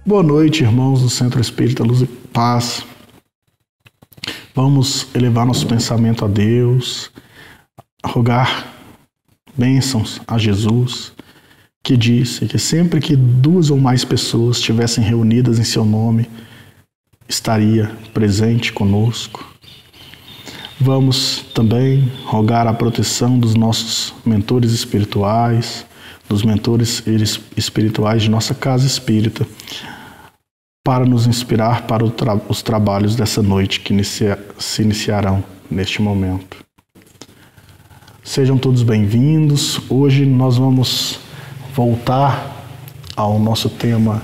Boa noite, irmãos do Centro Espírita Luz e Paz. Vamos elevar nosso pensamento a Deus, rogar bênçãos a Jesus, que disse que sempre que 2 ou mais pessoas estivessem reunidas em seu nome, estaria presente conosco. Vamos também rogar a proteção dos nossos mentores espirituais, dos mentores espirituais de nossa casa espírita, para nos inspirar para os trabalhos dessa noite que se iniciarão neste momento. Sejam todos bem-vindos. Hoje nós vamos voltar ao nosso tema,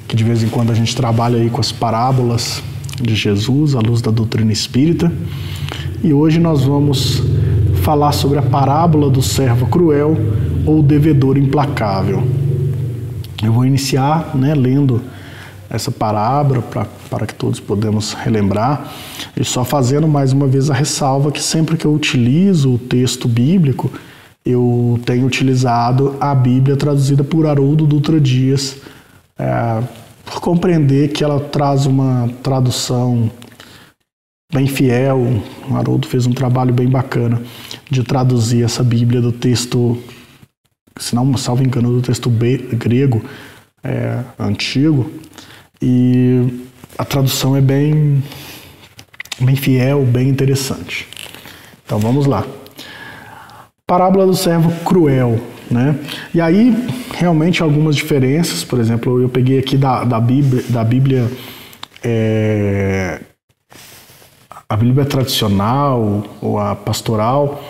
que de vez em quando a gente trabalha aí com as parábolas de Jesus, à luz da doutrina espírita. E hoje nós vamos falar sobre a parábola do servo cruel ou devedor implacável. Eu vou iniciar, lendo essa parábola para que todos podemos relembrar, e só fazendo mais uma vez a ressalva que sempre que eu utilizo o texto bíblico, eu tenho utilizado a Bíblia traduzida por Haroldo Dutra Dias, por compreender que ela traz uma tradução bem fiel. O Haroldo fez um trabalho bem bacana de traduzir essa Bíblia do texto, se não salvo engano, do texto grego antigo, e a tradução é bem fiel, bem interessante. Então vamos lá. Parábola do servo cruel, E aí, realmente, algumas diferenças. Por exemplo, eu peguei aqui da Bíblia, a Bíblia tradicional ou a pastoral,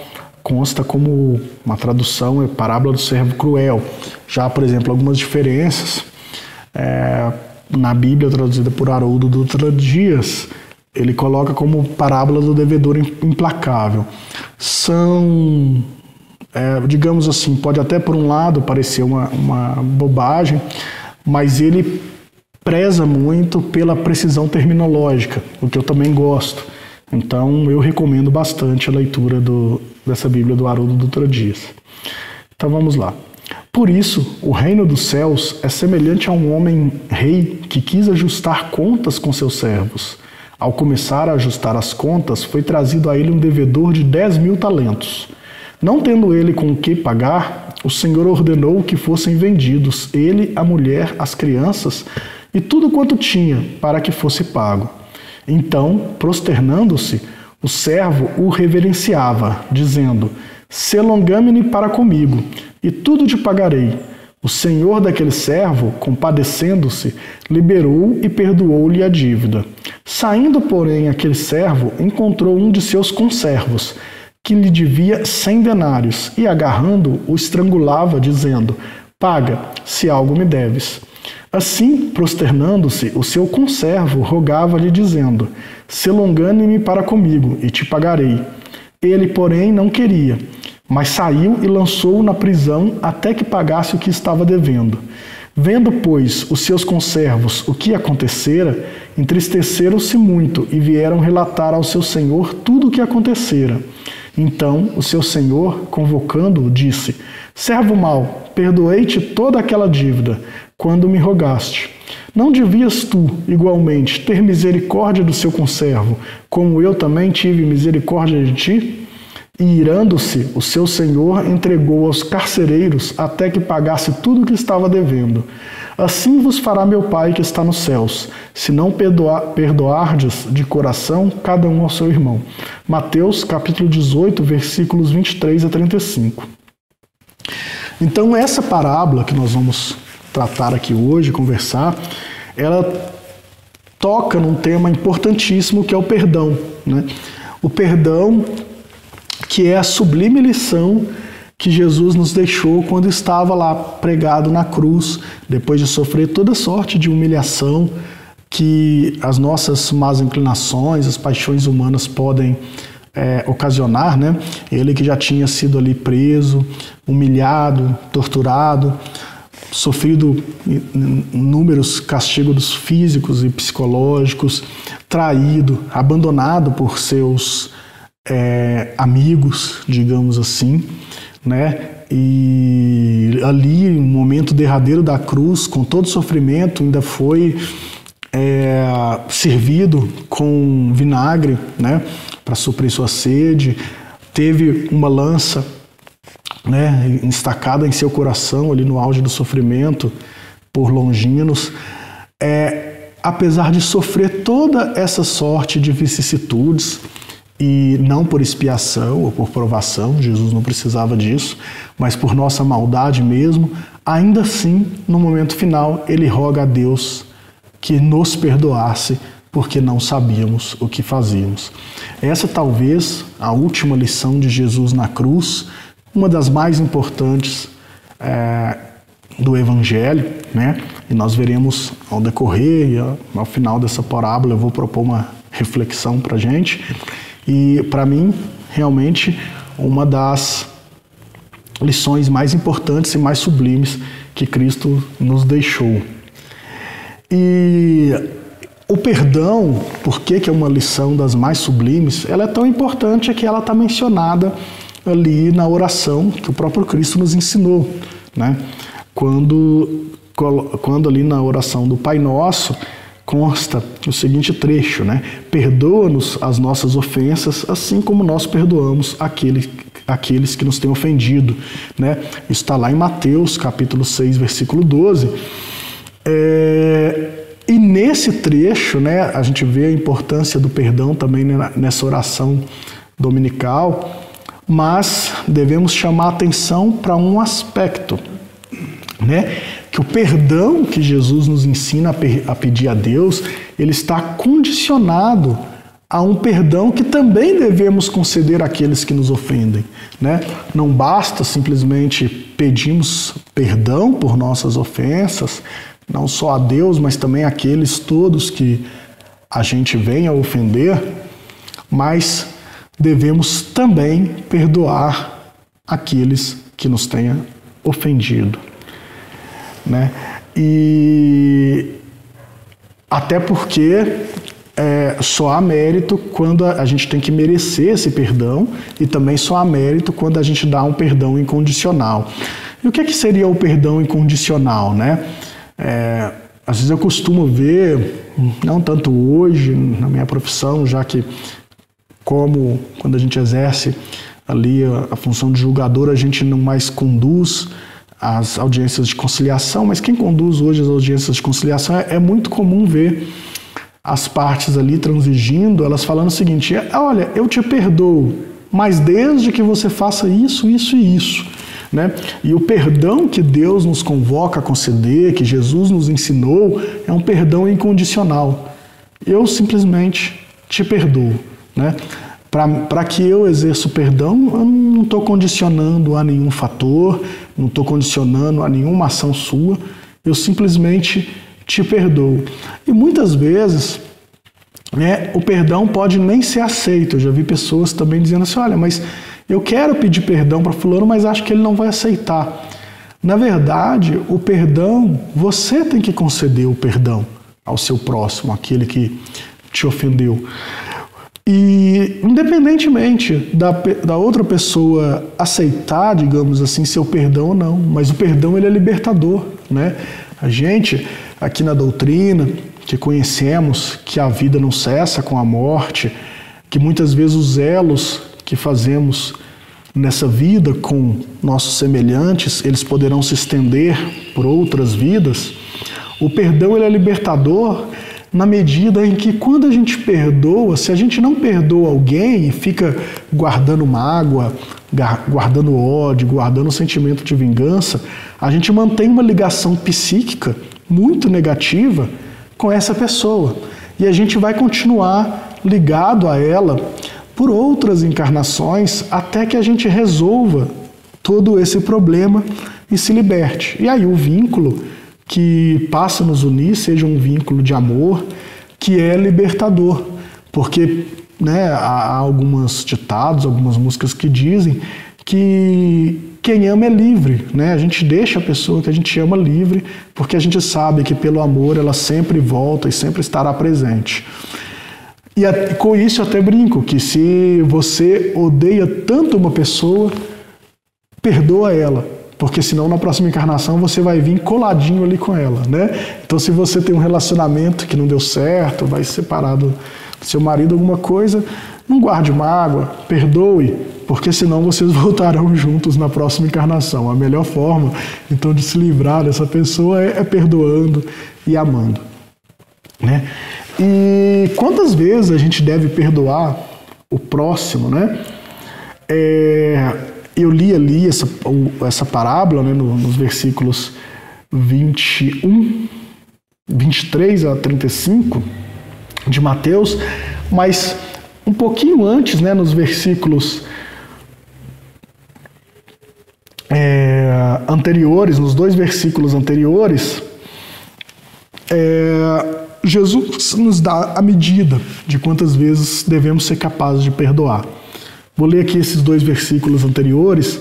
consta como uma tradução, parábola do servo cruel. Já, por exemplo, algumas diferenças, na Bíblia traduzida por Haroldo Dutra Dias, ele coloca como parábola do devedor implacável. São, digamos assim, pode até por um lado parecer uma bobagem, mas ele preza muito pela precisão terminológica, o que eu também gosto. Então eu recomendo bastante a leitura dessa Bíblia do Haroldo Dutra Dias. Então vamos lá. Por isso, o reino dos céus é semelhante a um homem rei que quis ajustar contas com seus servos. Ao começar a ajustar as contas, foi trazido a ele um devedor de 10.000 talentos. Não tendo ele com o que pagar, o Senhor ordenou que fossem vendidos ele, a mulher, as crianças e tudo quanto tinha, para que fosse pago. Então, prosternando-se, o servo o reverenciava, dizendo: "Se longame-ne para comigo, e tudo te pagarei." O senhor daquele servo, compadecendo-se, liberou e perdoou-lhe a dívida. Saindo, porém, aquele servo encontrou um de seus conservos, que lhe devia 100 denários, e agarrando-o, o estrangulava, dizendo: "Paga, se algo me deves." Assim, prosternando-se, o seu conservo rogava-lhe, dizendo: "Se longame-me para comigo, e te pagarei." Ele, porém, não queria, mas saiu e lançou-o na prisão até que pagasse o que estava devendo. Vendo, pois, os seus conservos o que acontecera, entristeceram-se muito e vieram relatar ao seu senhor tudo o que acontecera. Então o seu senhor, convocando-o, disse: "Servo mau, perdoei-te toda aquela dívida, quando me rogaste. Não devias tu, igualmente, ter misericórdia do seu conservo, como eu também tive misericórdia de ti?" E, irando-se, o seu senhor entregou aos carcereiros até que pagasse tudo o que estava devendo. Assim vos fará meu Pai que está nos céus, se não perdoardes de coração cada um ao seu irmão. Mateus, capítulo 18, versículos 23 a 35. Então, essa parábola que nós vamos tratar aqui hoje, conversar, ela toca num tema importantíssimo, que é o perdão, O perdão, que é a sublime lição que Jesus nos deixou quando estava lá pregado na cruz, depois de sofrer toda sorte de humilhação que as nossas más inclinações, as paixões humanas podem ocasionar, Ele que já tinha sido ali preso, humilhado, torturado, sofrido inúmeros castigos físicos e psicológicos, traído, abandonado por seus amigos, digamos assim, né? E ali, no momento derradeiro da cruz, com todo sofrimento, ainda foi servido com vinagre, né? Para suprir sua sede. Teve uma lança, né, estacada em seu coração, ali no auge do sofrimento, por Longinos. Apesar de sofrer toda essa sorte de vicissitudes, e não por expiação ou por provação, Jesus não precisava disso, mas por nossa maldade mesmo, ainda assim, no momento final, ele roga a Deus que nos perdoasse, porque não sabíamos o que fazíamos. Essa talvez a última lição de Jesus na cruz, uma das mais importantes do Evangelho, né? E nós veremos ao decorrer e ao final dessa parábola, eu vou propor uma reflexão para a gente. E para mim, realmente, uma das lições mais importantes e mais sublimes que Cristo nos deixou. E o perdão, por que é uma lição das mais sublimes? Ela é tão importante que ela está mencionada ali na oração que o próprio Cristo nos ensinou, né? Quando ali na oração do Pai Nosso consta o seguinte trecho, né? Perdoa-nos as nossas ofensas, assim como nós perdoamos aqueles que nos têm ofendido, né? Isso está lá em Mateus, capítulo 6, versículo 12. E nesse trecho, né, a gente vê a importância do perdão também nessa oração dominical, mas devemos chamar a atenção para um aspecto, né? Que o perdão que Jesus nos ensina a pedir a Deus, ele está condicionado a um perdão que também devemos conceder àqueles que nos ofendem, né? Não basta simplesmente pedirmos perdão por nossas ofensas, não só a Deus, mas também àqueles todos que a gente venha a ofender, mas devemos também perdoar aqueles que nos tenham ofendido, né? E até porque só há mérito quando a gente tem que merecer esse perdão, e também só há mérito quando a gente dá um perdão incondicional. E o que seria o perdão incondicional, né? Às vezes eu costumo ver, não tanto hoje na minha profissão, já que como quando a gente exerce ali a função de julgador, a gente não mais conduz as audiências de conciliação, mas quem conduz hoje as audiências de conciliação é muito comum ver as partes ali transigindo, elas falando o seguinte: olha, eu te perdoo, mas desde que você faça isso, isso e isso, né? E o perdão que Deus nos convoca a conceder, que Jesus nos ensinou, é um perdão incondicional. Eu simplesmente te perdoo, né? Para que eu exerça o perdão, eu não estou condicionando a nenhum fator, não estou condicionando a nenhuma ação sua, eu simplesmente te perdoo. E muitas vezes, o perdão pode nem ser aceito. Eu já vi pessoas também dizendo assim: olha, mas eu quero pedir perdão para fulano, mas acho que ele não vai aceitar. Na verdade, o perdão, você tem que conceder o perdão ao seu próximo, aquele que te ofendeu. E independentemente da outra pessoa aceitar, digamos assim, seu perdão ou não, mas o perdão ele é libertador, né? A gente, aqui na doutrina, que conhecemos que a vida não cessa com a morte, que muitas vezes os elos que fazemos nessa vida com nossos semelhantes, eles poderão se estender por outras vidas. O perdão ele é libertador na medida em que, quando a gente perdoa, se a gente não perdoa alguém e fica guardando mágoa, guardando ódio, guardando sentimento de vingança, a gente mantém uma ligação psíquica muito negativa com essa pessoa. E a gente vai continuar ligado a ela por outras encarnações até que a gente resolva todo esse problema e se liberte. E aí o vínculo que passa a nos unir seja um vínculo de amor que é libertador. Porque há alguns ditados, algumas músicas que dizem que quem ama é livre, né? A gente deixa a pessoa que a gente ama livre, porque a gente sabe que pelo amor ela sempre volta e sempre estará presente. E com isso eu até brinco que se você odeia tanto uma pessoa, perdoa ela, porque senão na próxima encarnação você vai vir coladinho ali com ela, né? Então se você tem um relacionamento que não deu certo, vai se separar do seu marido, alguma coisa, não guarde mágoa, perdoe, porque senão vocês voltarão juntos na próxima encarnação. A melhor forma, então, de se livrar dessa pessoa é perdoando e amando, né? E quantas vezes a gente deve perdoar o próximo, né? Eu li ali essa parábola, né, nos versículos 23 a 35 de Mateus, mas um pouquinho antes, né, nos versículos anteriores, nos 2 versículos anteriores, Jesus nos dá a medida de quantas vezes devemos ser capazes de perdoar. Vou ler aqui esses 2 versículos anteriores.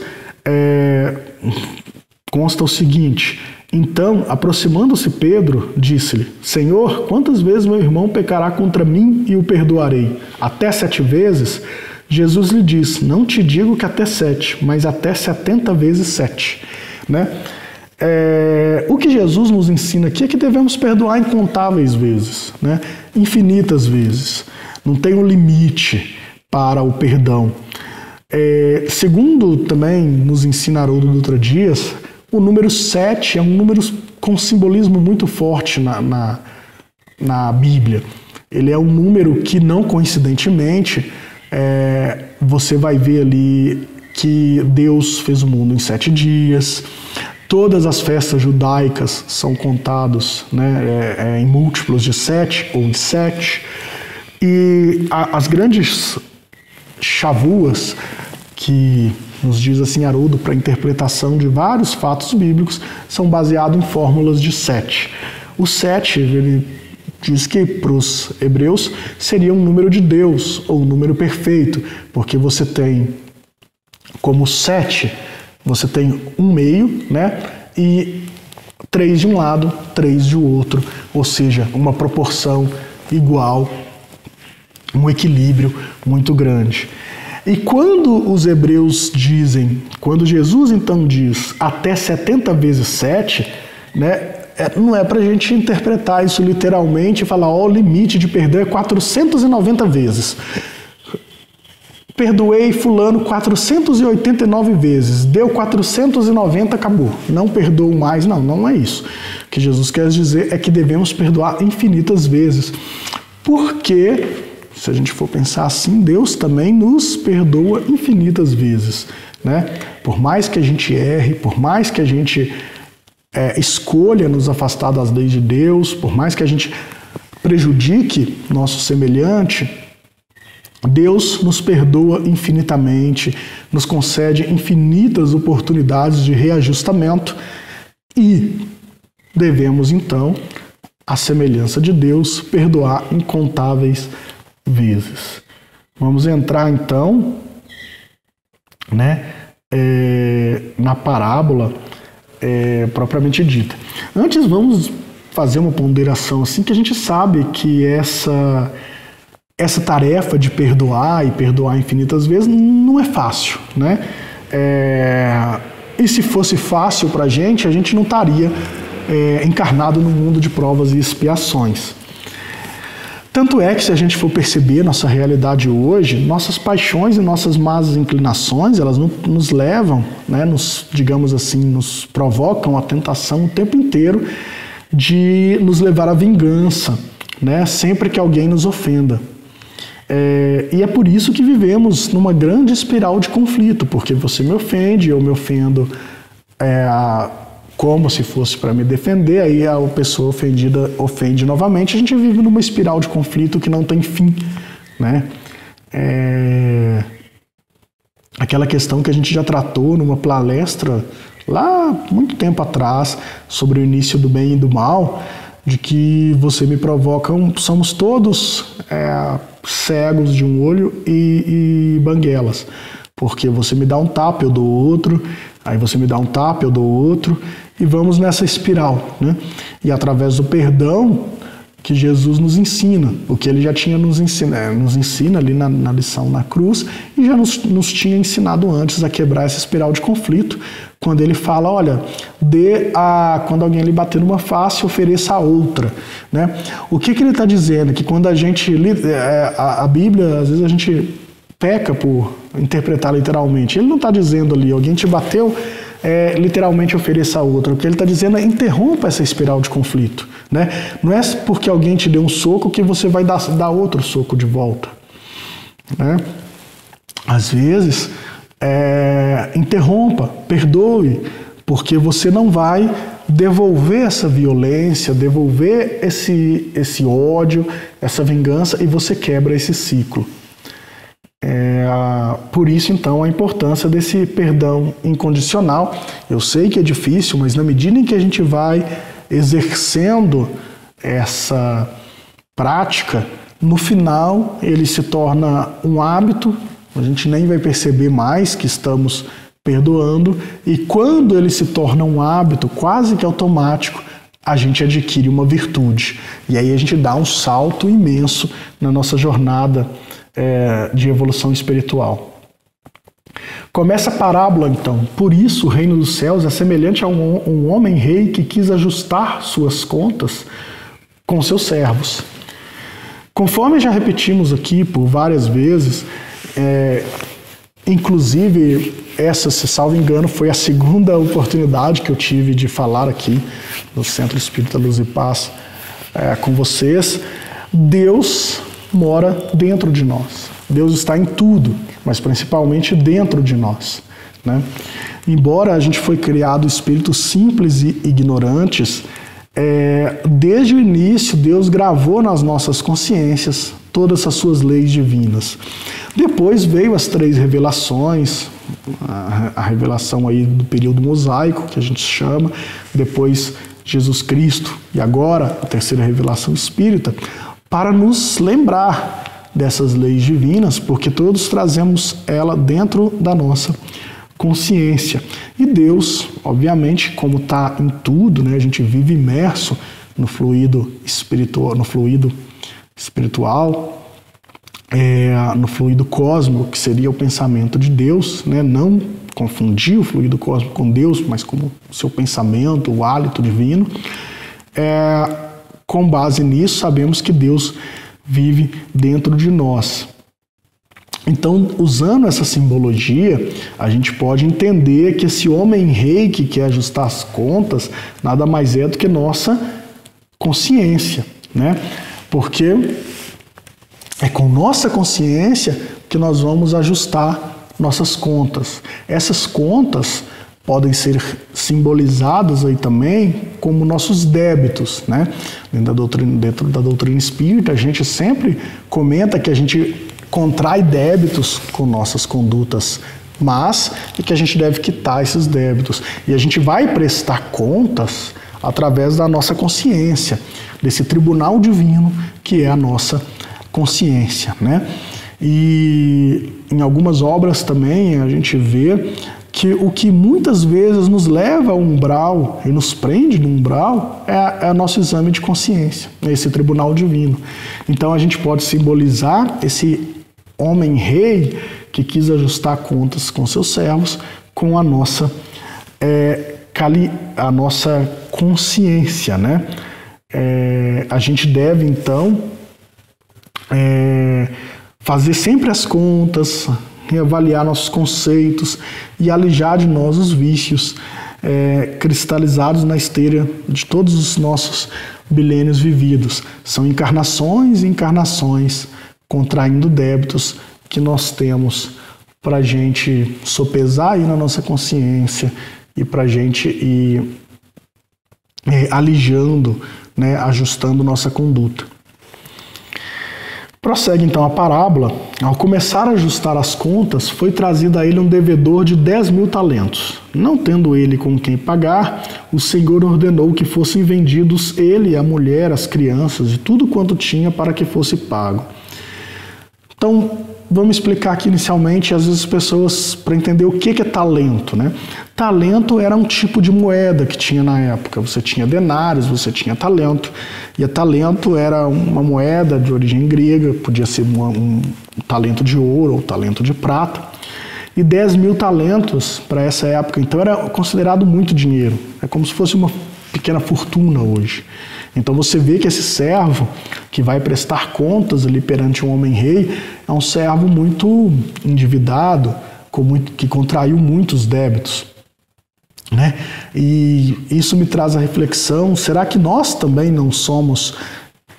Consta o seguinte: então, aproximando-se Pedro, disse-lhe: Senhor, quantas vezes meu irmão pecará contra mim e o perdoarei? Até 7 vezes? Jesus lhe disse: não te digo que até 7, mas até 70 vezes 7. Né? O que Jesus nos ensina aqui é que devemos perdoar incontáveis vezes, né? Infinitas vezes. Não tem um limite para o perdão. Segundo também nos ensina Haroldo Dutra Dias, o número 7 é um número com simbolismo muito forte na Bíblia. Ele é um número que, não coincidentemente, você vai ver ali que Deus fez o mundo em 7 dias. Todas as festas judaicas são contadas, né, em múltiplos de 7 ou em 7. E as grandes chavuas que nos diz assim Haroldo para a interpretação de vários fatos bíblicos são baseados em fórmulas de 7. O 7, ele diz que para os hebreus seria um número de Deus, ou um número perfeito, porque você tem como 7, você tem um meio, né? E 3 de um lado, 3 de outro, ou seja, uma proporção igual, um equilíbrio muito grande. E quando os hebreus dizem, quando Jesus então diz até 70 vezes 7, né, não é para a gente interpretar isso literalmente e falar, o limite de perdão é 490 vezes. Perdoei fulano 489 vezes, deu 490, acabou. Não perdoo mais, não é isso. O que Jesus quer dizer é que devemos perdoar infinitas vezes. Porque, se a gente for pensar assim, Deus também nos perdoa infinitas vezes, né? Por mais que a gente erre, por mais que a gente escolha nos afastar das leis de Deus, por mais que a gente prejudique nosso semelhante, Deus nos perdoa infinitamente, nos concede infinitas oportunidades de reajustamento e devemos, então, à semelhança de Deus, perdoar incontáveis vezes. Vamos entrar, então, né, na parábola propriamente dita. Antes, vamos fazer uma ponderação assim, que a gente sabe que essa tarefa de perdoar e perdoar infinitas vezes não é fácil, né? E se fosse fácil para a gente não estaria encarnado no mundo de provas e expiações. Tanto é que, se a gente for perceber nossa realidade hoje, nossas paixões e nossas más inclinações, elas nos levam, né, digamos assim, nos provocam a tentação o tempo inteiro de nos levar à vingança, né, sempre que alguém nos ofenda. E é por isso que vivemos numa grande espiral de conflito, porque você me ofende, eu me ofendo como se fosse para me defender, aí a pessoa ofendida ofende novamente, a gente vive numa espiral de conflito que não tem fim, né? Aquela questão que a gente já tratou numa palestra lá muito tempo atrás sobre o início do bem e do mal, de que você me provoca, somos todos cegos de um olho e banguelas, porque você me dá um tapa, eu dou outro, aí você me dá um tapa, eu dou outro, e vamos nessa espiral, né? E através do perdão, que Jesus nos ensina, o que ele já tinha nos ensina ali na lição na cruz, e já nos tinha ensinado antes a quebrar essa espiral de conflito, quando ele fala, olha, quando alguém lhe bater numa face, ofereça a outra. Né? O que ele está dizendo? Que quando a gente a Bíblia, às vezes a gente peca por interpretar literalmente. Ele não está dizendo ali, alguém te bateu, literalmente ofereça a outra. O que ele está dizendo é interrompa essa espiral de conflito. Né? Não é porque alguém te deu um soco que você vai dar outro soco de volta. Né? Às vezes, interrompa, perdoe, porque você não vai devolver essa violência, devolver esse ódio, essa vingança, e você quebra esse ciclo. Por isso, então, a importância desse perdão incondicional. Eu sei que é difícil, mas na medida em que a gente vai exercendo essa prática, no final ele se torna um hábito, a gente nem vai perceber mais que estamos perdoando, e quando ele se torna um hábito quase que automático, a gente adquire uma virtude. E aí a gente dá um salto imenso na nossa jornada de evolução espiritual. Começa a parábola, então. Por isso, o reino dos céus é semelhante a um homem rei que quis ajustar suas contas com seus servos. Conforme já repetimos aqui por várias vezes, inclusive essa, se salvo engano, foi a segunda oportunidade que eu tive de falar aqui no Centro Espírita Luz e Paz com vocês. Deus mora dentro de nós. Deus está em tudo, mas principalmente dentro de nós. Né? Embora a gente foi criado espíritos simples e ignorantes, desde o início Deus gravou nas nossas consciências todas as suas leis divinas. Depois veio as 3 revelações, a revelação aí do período mosaico, que a gente chama, depois Jesus Cristo, e agora a 3ª revelação espírita, para nos lembrar dessas leis divinas, porque todos trazemos ela dentro da nossa consciência. E Deus, obviamente, como está em tudo, né, a gente vive imerso no fluido espiritual, no fluido cósmico, que seria o pensamento de Deus, né, não confundir o fluido cósmico com Deus, mas como o seu pensamento, o hálito divino. Com base nisso, sabemos que Deus vive dentro de nós. Então, usando essa simbologia, a gente pode entender que esse homem rei que quer ajustar as contas nada mais é do que nossa consciência, né? Porque é com nossa consciência que nós vamos ajustar nossas contas. Essas contas podem ser simbolizadas aí também como nossos débitos, né? Dentro da doutrina espírita, a gente sempre comenta que a gente contrai débitos com nossas condutas más e que a gente deve quitar esses débitos. E a gente vai prestar contas através da nossa consciência, desse tribunal divino que é a nossa consciência, né? E em algumas obras também a gente vê que o que muitas vezes nos leva ao umbral e nos prende no umbral é o nosso exame de consciência, esse tribunal divino. Então a gente pode simbolizar esse homem rei que quis ajustar contas com seus servos com a nossa consciência, né? A gente deve então fazer sempre as contas, reavaliar nossos conceitos e alijar de nós os vícios cristalizados na esteira de todos os nossos milênios vividos. São encarnações e encarnações contraindo débitos que nós temos para a gente sopesar aí na nossa consciência e para a gente ir alijando, né, ajustando nossa conduta. Prossegue então a parábola. Ao começar a ajustar as contas, foi trazido a ele um devedor de 10.000 talentos. Não tendo ele com quem pagar, o Senhor ordenou que fossem vendidos ele, a mulher, as crianças e tudo quanto tinha para que fosse pago. Então, vamos explicar aqui inicialmente, às vezes as pessoas, para entender o que é talento, né? Talento era um tipo de moeda que tinha na época. Você tinha denários, você tinha talento. E a talento era uma moeda de origem grega, podia ser um talento de ouro ou talento de prata. E 10 mil talentos para essa época, então era considerado muito dinheiro. É como se fosse uma pequena fortuna hoje. Então você vê que esse servo que vai prestar contas ali perante um homem-rei é um servo muito endividado, que contraiu muitos débitos, né? E isso me traz a reflexão, será que nós também não somos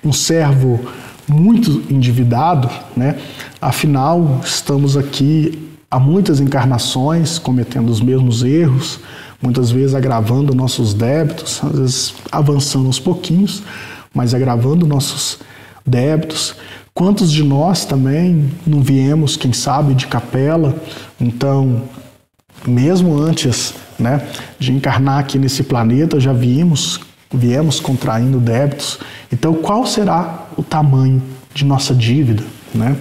um servo muito endividado, né? Afinal, estamos aqui há muitas encarnações cometendo os mesmos erros, muitas vezes agravando nossos débitos, às vezes avançando aos pouquinhos, mas agravando nossos débitos. Quantos de nós também não viemos, quem sabe, de capela? Então, mesmo antes, né, de encarnar aqui nesse planeta, já viemos contraindo débitos. Então, qual será o tamanho de nossa dívida, né?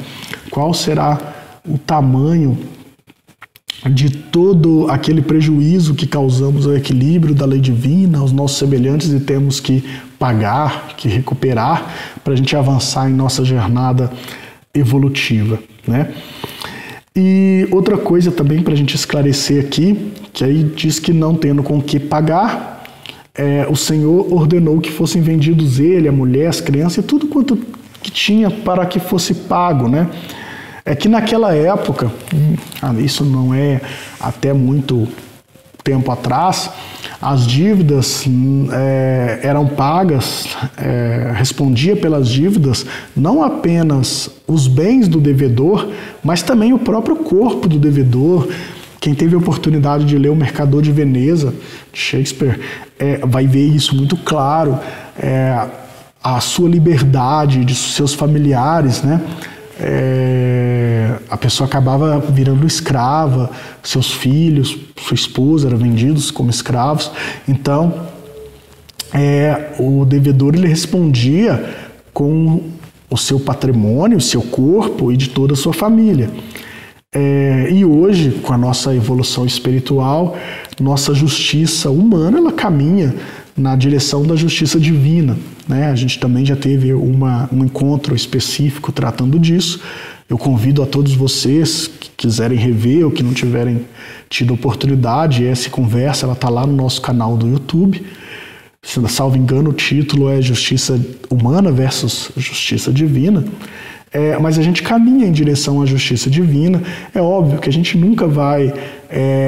Qual será o tamanho de todo aquele prejuízo que causamos ao equilíbrio da lei divina, aos nossos semelhantes, e temos que pagar, que recuperar para a gente avançar em nossa jornada evolutiva, né? E outra coisa também para a gente esclarecer aqui, que aí diz que não tendo com que pagar, o Senhor ordenou que fossem vendidos ele, a mulher, as crianças e tudo quanto que tinha para que fosse pago, né? É que naquela época, isso não é até muito tempo atrás, as dívidas eram pagas, respondia pelas dívidas não apenas os bens do devedor, mas também o próprio corpo do devedor. Quem teve a oportunidade de ler O Mercador de Veneza, de Shakespeare, vai ver isso muito claro, a sua liberdade, de seus familiares, né? A pessoa acabava virando escrava, seus filhos, sua esposa eram vendidos como escravos. Então, o devedor ele respondia com o seu patrimônio, o seu corpo e de toda a sua família. E hoje, com a nossa evolução espiritual, nossa justiça humana ela caminha na direção da justiça divina, né? A gente também já teve um encontro específico tratando disso. Eu convido a todos vocês que quiserem rever ou que não tiverem tido oportunidade, essa conversa está lá no nosso canal do YouTube. Se não salvo engano, o título é Justiça Humana versus Justiça Divina. Mas a gente caminha em direção à justiça divina. É óbvio que a gente nunca vai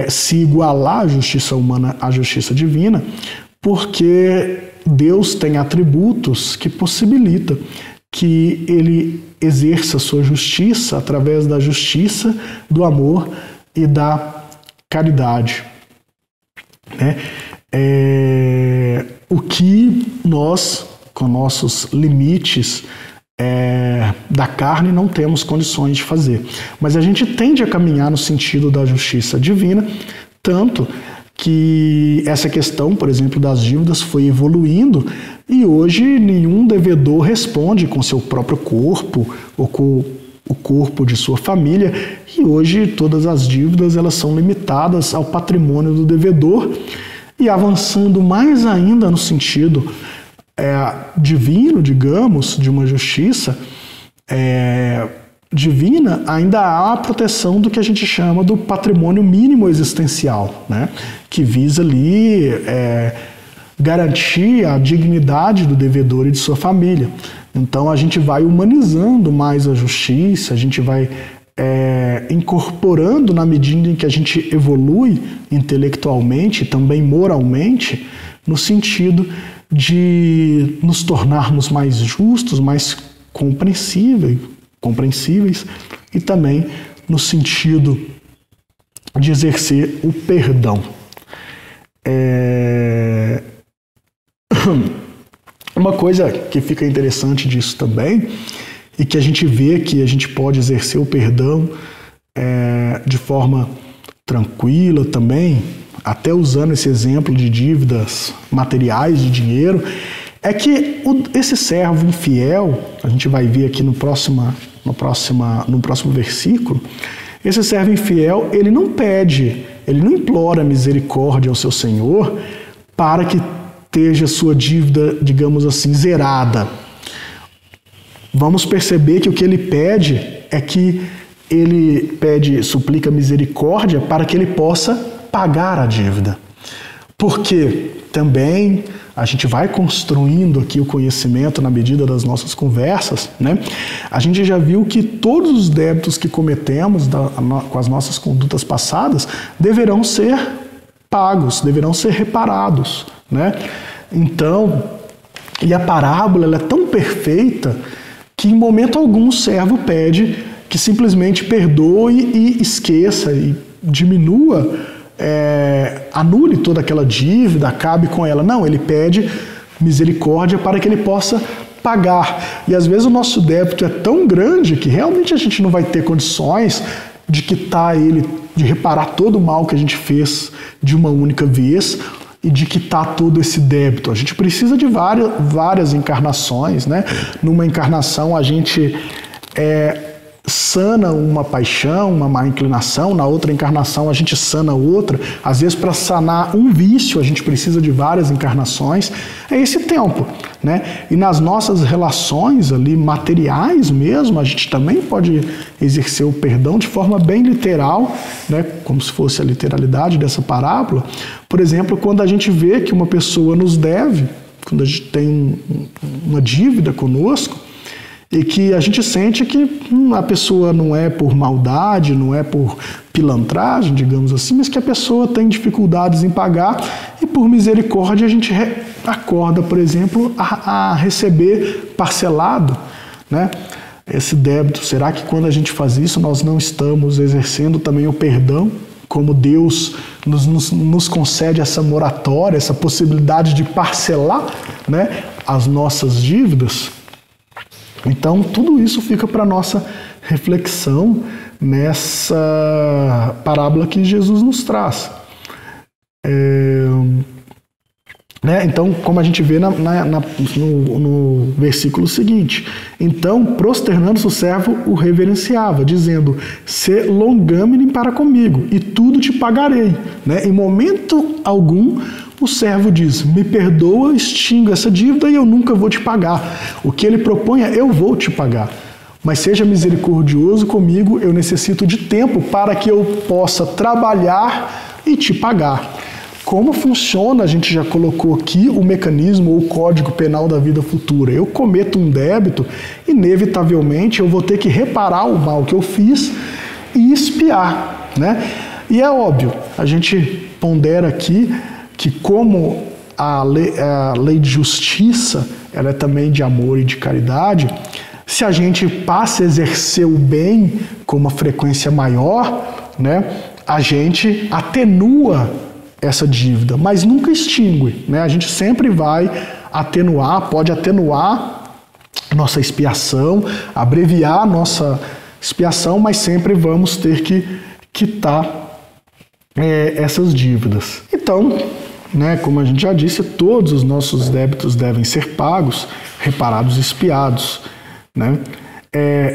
se igualar à justiça humana à justiça divina, porque Deus tem atributos que possibilitam que ele exerça sua justiça através da justiça, do amor e da caridade, né? O que nós, com nossos limites da carne, não temos condições de fazer. Mas a gente tende a caminhar no sentido da justiça divina, tanto que essa questão, por exemplo, das dívidas foi evoluindo e hoje nenhum devedor responde com seu próprio corpo ou com o corpo de sua família, e hoje todas as dívidas elas são limitadas ao patrimônio do devedor. E avançando mais ainda no sentido divino, digamos, de uma justiça divina, ainda há a proteção do que a gente chama do patrimônio mínimo existencial, né? Que visa ali garantir a dignidade do devedor e de sua família. Então a gente vai humanizando mais a justiça, a gente vai incorporando na medida em que a gente evolui intelectualmente e também moralmente, no sentido de nos tornarmos mais justos, mais compreensíveis e também no sentido de exercer o perdão. Uma coisa que fica interessante disso também e que a gente vê que a gente pode exercer o perdão de forma tranquila também, até usando esse exemplo de dívidas materiais de dinheiro, é que esse servo infiel, a gente vai ver aqui no próximo no próximo versículo, esse servo infiel, ele não pede, ele não implora misericórdia ao seu Senhor para que esteja sua dívida, digamos assim, zerada. Vamos perceber que o que ele pede é que ele suplica misericórdia para que ele possa pagar a dívida. Porque também a gente vai construindo aqui o conhecimento na medida das nossas conversas, né? A gente já viu que todos os débitos que cometemos com as nossas condutas passadas deverão ser pagos, deverão ser reparados, né? Então, e a parábola ela é tão perfeita que em momento algum o servo pede que simplesmente perdoe e esqueça e diminua, anule toda aquela dívida, acabe com ela. Não, ele pede misericórdia para que ele possa pagar. E às vezes o nosso débito é tão grande que realmente a gente não vai ter condições de quitar ele, de reparar todo o mal que a gente fez de uma única vez e de quitar todo esse débito. A gente precisa de várias encarnações, né? Numa encarnação a gente sana uma paixão, uma má inclinação, na outra encarnação a gente sana outra. Às vezes, para sanar um vício, a gente precisa de várias encarnações. É esse tempo, né? E nas nossas relações ali materiais mesmo, a gente também pode exercer o perdão de forma bem literal, né? Como se fosse a literalidade dessa parábola. Por exemplo, quando a gente vê que uma pessoa nos deve, quando a gente tem uma dívida conosco, e que a gente sente que a pessoa não é por maldade, não é por pilantragem, digamos assim, mas que a pessoa tem dificuldades em pagar e por misericórdia a gente acorda, por exemplo, a receber parcelado, né, esse débito. Será que quando a gente faz isso nós não estamos exercendo também o perdão? Como Deus nos concede essa moratória, essa possibilidade de parcelar, né, as nossas dívidas? Então, tudo isso fica para a nossa reflexão nessa parábola que Jesus nos traz. Então, como a gente vê no versículo seguinte, então, prosternando-se o servo, o reverenciava, dizendo, sê longâmine para comigo, e tudo te pagarei. Né? Em momento algum, o servo diz, me perdoa, extingo essa dívida e eu nunca vou te pagar. O que ele propõe é, eu vou te pagar. Mas seja misericordioso comigo, eu necessito de tempo para que eu possa trabalhar e te pagar. Como funciona, a gente já colocou aqui, o mecanismo ou o código penal da vida futura. Eu cometo um débito, inevitavelmente eu vou ter que reparar o mal que eu fiz e expiar. Né? E é óbvio, a gente pondera aqui que como a lei de justiça, ela é também de amor e de caridade, se a gente passa a exercer o bem com uma frequência maior, né, a gente atenua essa dívida, mas nunca extingue. Né? A gente sempre vai atenuar, pode atenuar nossa expiação, abreviar nossa expiação, mas sempre vamos ter que quitar essas dívidas. Então, né, como a gente já disse, todos os nossos débitos devem ser pagos, reparados e expiados. Né?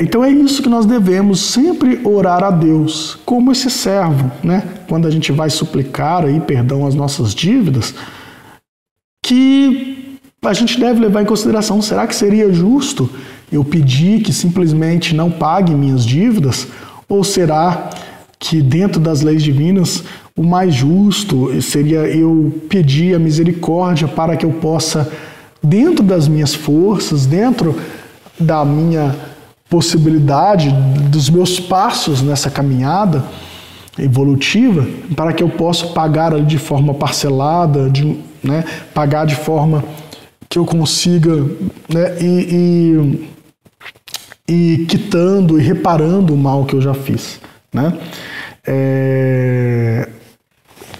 Então é isso que nós devemos sempre orar a Deus, como esse servo, né? Quando a gente vai suplicar aí perdão às nossas dívidas, que a gente deve levar em consideração, será que seria justo eu pedir que simplesmente não pague minhas dívidas? Ou será que dentro das leis divinas o mais justo seria eu pedir a misericórdia para que eu possa, dentro das minhas forças, dentro da minha possibilidade, dos meus passos nessa caminhada evolutiva, para que eu possa pagar de forma parcelada, né, pagar de forma que eu consiga, né, e quitando e reparando o mal que eu já fiz. Né?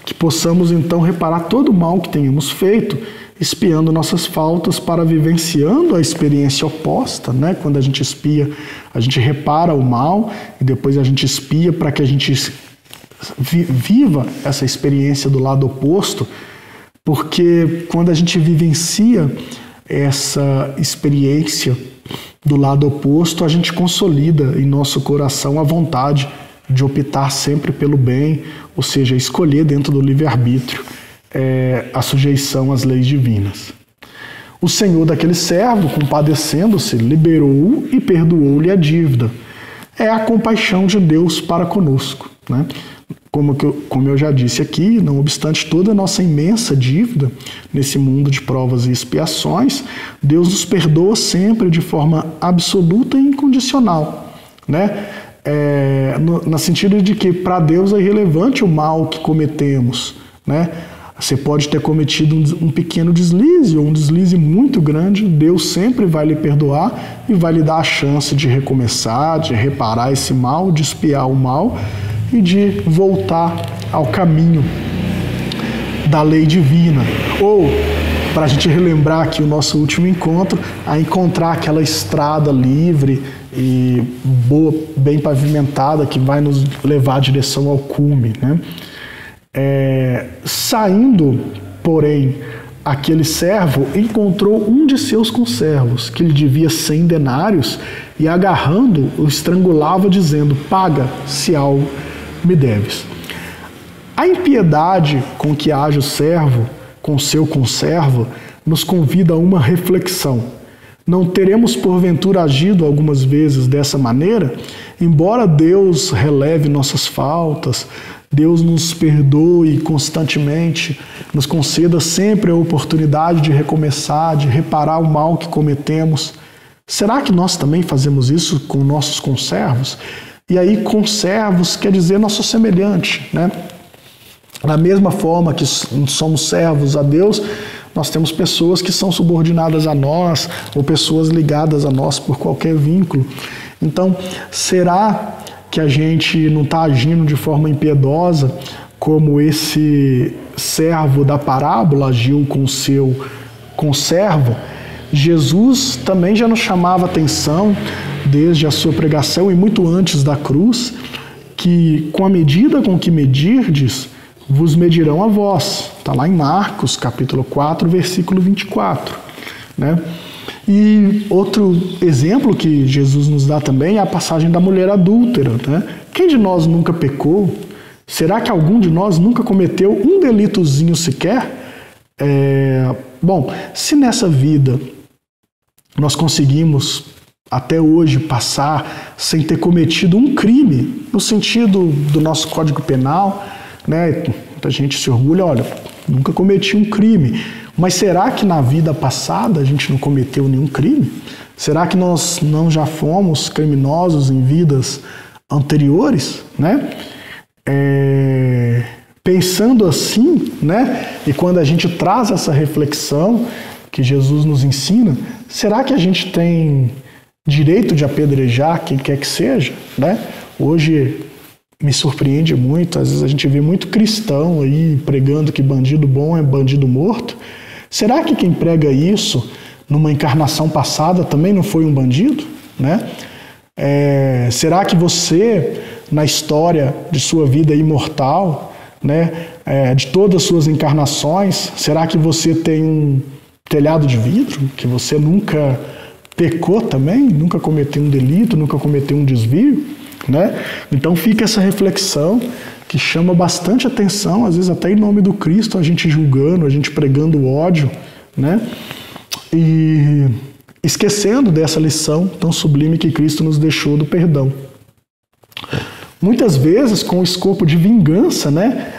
Que possamos então reparar todo o mal que tenhamos feito, expiando nossas faltas para vivenciando a experiência oposta, né? Quando a gente expia, a gente repara o mal e depois a gente expia para que a gente viva essa experiência do lado oposto, porque quando a gente vivencia essa experiência do lado oposto, a gente consolida em nosso coração a vontade de optar sempre pelo bem, ou seja, escolher dentro do livre-arbítrio a sujeição às leis divinas. O senhor daquele servo, compadecendo-se, liberou-o e perdoou-lhe a dívida. É a compaixão de Deus para conosco, né? Como eu já disse aqui, não obstante toda a nossa imensa dívida nesse mundo de provas e expiações, Deus nos perdoa sempre de forma absoluta e incondicional, né? No sentido de que para Deus é irrelevante o mal que cometemos, né? Você pode ter cometido um pequeno deslize ou um deslize muito grande, Deus sempre vai lhe perdoar e vai lhe dar a chance de recomeçar, de reparar esse mal, de expiar o mal e de voltar ao caminho da lei divina. Ou, para a gente relembrar aqui o nosso último encontro, a encontrar aquela estrada livre e boa, bem pavimentada, que vai nos levar à direção ao cume, né? Saindo, porém, aquele servo encontrou um de seus conservos, que lhe devia 100 denários, e agarrando, o estrangulava, dizendo: paga, se algo me deves. A impiedade com que age o servo com seu conservo nos convida a uma reflexão. Não teremos porventura agido algumas vezes dessa maneira? Embora Deus releve nossas faltas, Deus nos perdoe constantemente, nos conceda sempre a oportunidade de recomeçar, de reparar o mal que cometemos. Será que nós também fazemos isso com nossos conservos? E aí, conservos quer dizer nosso semelhante, né? Da mesma forma que somos servos a Deus, nós temos pessoas que são subordinadas a nós, ou pessoas ligadas a nós por qualquer vínculo. Então, será que a gente não está agindo de forma impiedosa, como esse servo da parábola agiu com o seu conservo? Jesus também já nos chamava atenção, desde a sua pregação e muito antes da cruz, que com a medida com que medirdes, vos medirão a vós. Está lá em Marcos, capítulo 4, versículo 24. Né? E outro exemplo que Jesus nos dá também é a passagem da mulher adúltera. Né? Quem de nós nunca pecou? Será que algum de nós nunca cometeu um delitozinho sequer? Bom, se nessa vida nós conseguimos até hoje passar sem ter cometido um crime, no sentido do nosso Código Penal, né? Muita gente se orgulha, olha, nunca cometi um crime. Mas será que na vida passada a gente não cometeu nenhum crime? Será que nós não já fomos criminosos em vidas anteriores, né? Pensando assim, né? E quando a gente traz essa reflexão que Jesus nos ensina, será que a gente tem direito de apedrejar quem quer que seja, né? Hoje me surpreende muito, às vezes a gente vê muito cristão aí pregando que bandido bom é bandido morto. Será que quem prega isso numa encarnação passada também não foi um bandido, né? Será que você, na história de sua vida imortal, né, de todas as suas encarnações, será que você tem um telhado de vidro, que você nunca pecou também, nunca cometeu um delito, nunca cometeu um desvio, né? Então fica essa reflexão que chama bastante atenção, às vezes até em nome do Cristo, a gente julgando, a gente pregando ódio, né? E esquecendo dessa lição tão sublime que Cristo nos deixou do perdão. Muitas vezes com o escopo de vingança, né?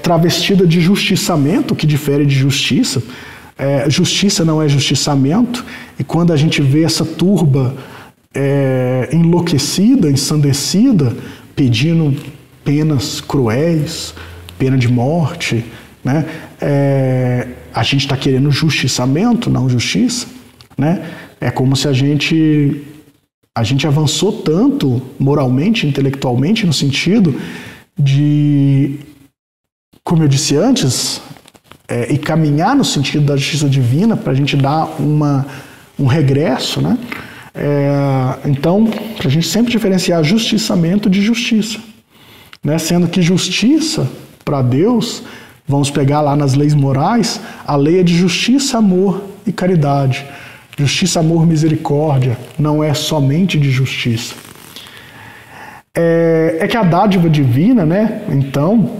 Travestida de justiçamento, que difere de justiça. Justiça não é justiçamento, e quando a gente vê essa turba enlouquecida, ensandecida, pedindo penas cruéis, pena de morte, né? A gente está querendo justiçamento, não justiça, né? É como se a gente avançou tanto moralmente, intelectualmente, no sentido de, como eu disse antes, e caminhar no sentido da justiça divina para a gente dar um regresso, né? Então, para a gente sempre diferenciar justiçamento de justiça, né? Sendo que justiça, para Deus, vamos pegar lá nas leis morais, a lei é de justiça, amor e caridade. Justiça, amor, misericórdia não é somente de justiça. É que a dádiva divina, né, então,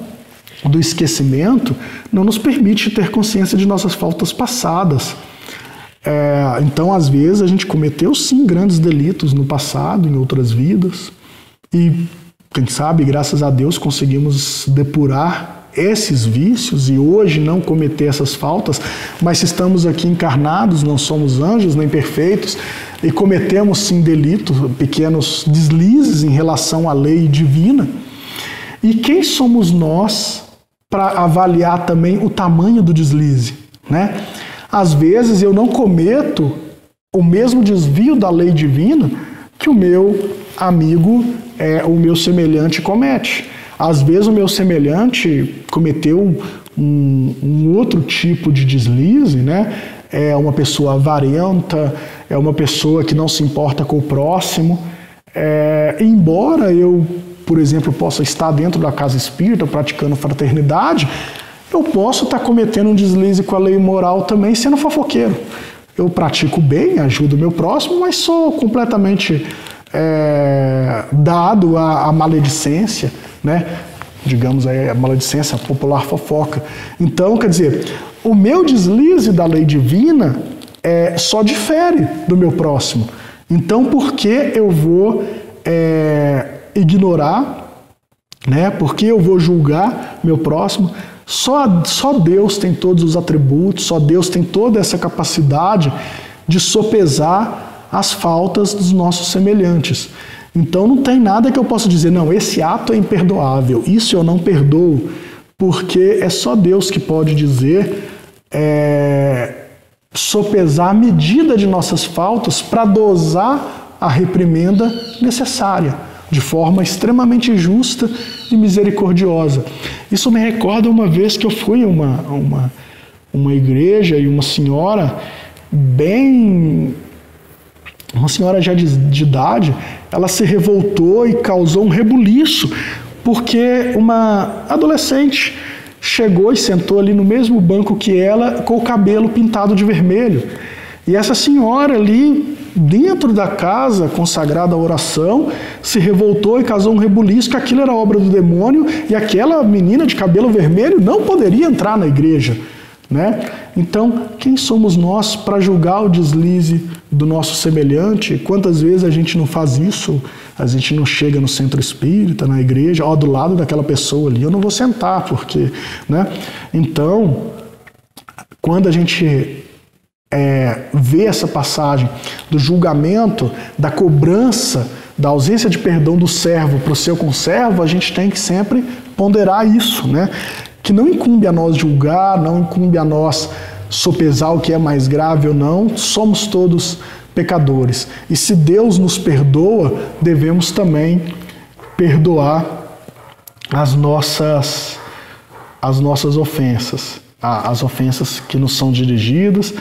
do esquecimento, não nos permite ter consciência de nossas faltas passadas. Então, às vezes, a gente cometeu, sim, grandes delitos no passado, em outras vidas, e, quem sabe, graças a Deus, conseguimos depurar esses vícios e hoje não cometer essas faltas, mas se estamos aqui encarnados, não somos anjos nem perfeitos e cometemos sim delitos, pequenos deslizes em relação à lei divina. E quem somos nós para avaliar também o tamanho do deslize, né? Às vezes eu não cometo o mesmo desvio da lei divina que o meu amigo, o meu semelhante comete. Às vezes o meu semelhante cometeu um outro tipo de deslize, né? É uma pessoa avarenta, é uma pessoa que não se importa com o próximo. Embora eu, por exemplo, possa estar dentro da casa espírita praticando fraternidade, eu posso estar cometendo um deslize com a lei moral também sendo fofoqueiro. Eu pratico bem, ajudo o meu próximo, mas sou completamente dado à maledicência, né? Digamos aí, a maledicência, a popular fofoca. Então, quer dizer, o meu deslize da lei divina só difere do meu próximo. Então, por que eu vou ignorar, né? Por que eu vou julgar meu próximo? Só Deus tem todos os atributos, só Deus tem toda essa capacidade de sopesar as faltas dos nossos semelhantes. Então não tem nada que eu possa dizer, não, esse ato é imperdoável, isso eu não perdoo, porque é só Deus que pode dizer, sopesar a medida de nossas faltas para dosar a reprimenda necessária, de forma extremamente justa e misericordiosa. Isso me recorda uma vez que eu fui a uma igreja e uma senhora uma senhora já de idade, ela se revoltou e causou um rebuliço, porque uma adolescente chegou e sentou ali no mesmo banco que ela, com o cabelo pintado de vermelho. E essa senhora ali, dentro da casa consagrada à oração, se revoltou e causou um rebuliço que aquilo era obra do demônio e aquela menina de cabelo vermelho não poderia entrar na igreja, né? Então, quem somos nós para julgar o deslize do nosso semelhante? Quantas vezes a gente não faz isso? A gente não chega no centro espírita, na igreja, do lado daquela pessoa ali, eu não vou sentar, porque, né? Então, quando a gente vê essa passagem do julgamento, da cobrança, da ausência de perdão do servo para o seu conservo, a gente tem que sempre ponderar isso, né? Que não incumbe a nós julgar, não incumbe a nós sopesar o que é mais grave ou não, somos todos pecadores. E se Deus nos perdoa, devemos também perdoar as nossas ofensas, as ofensas que nos são dirigidas.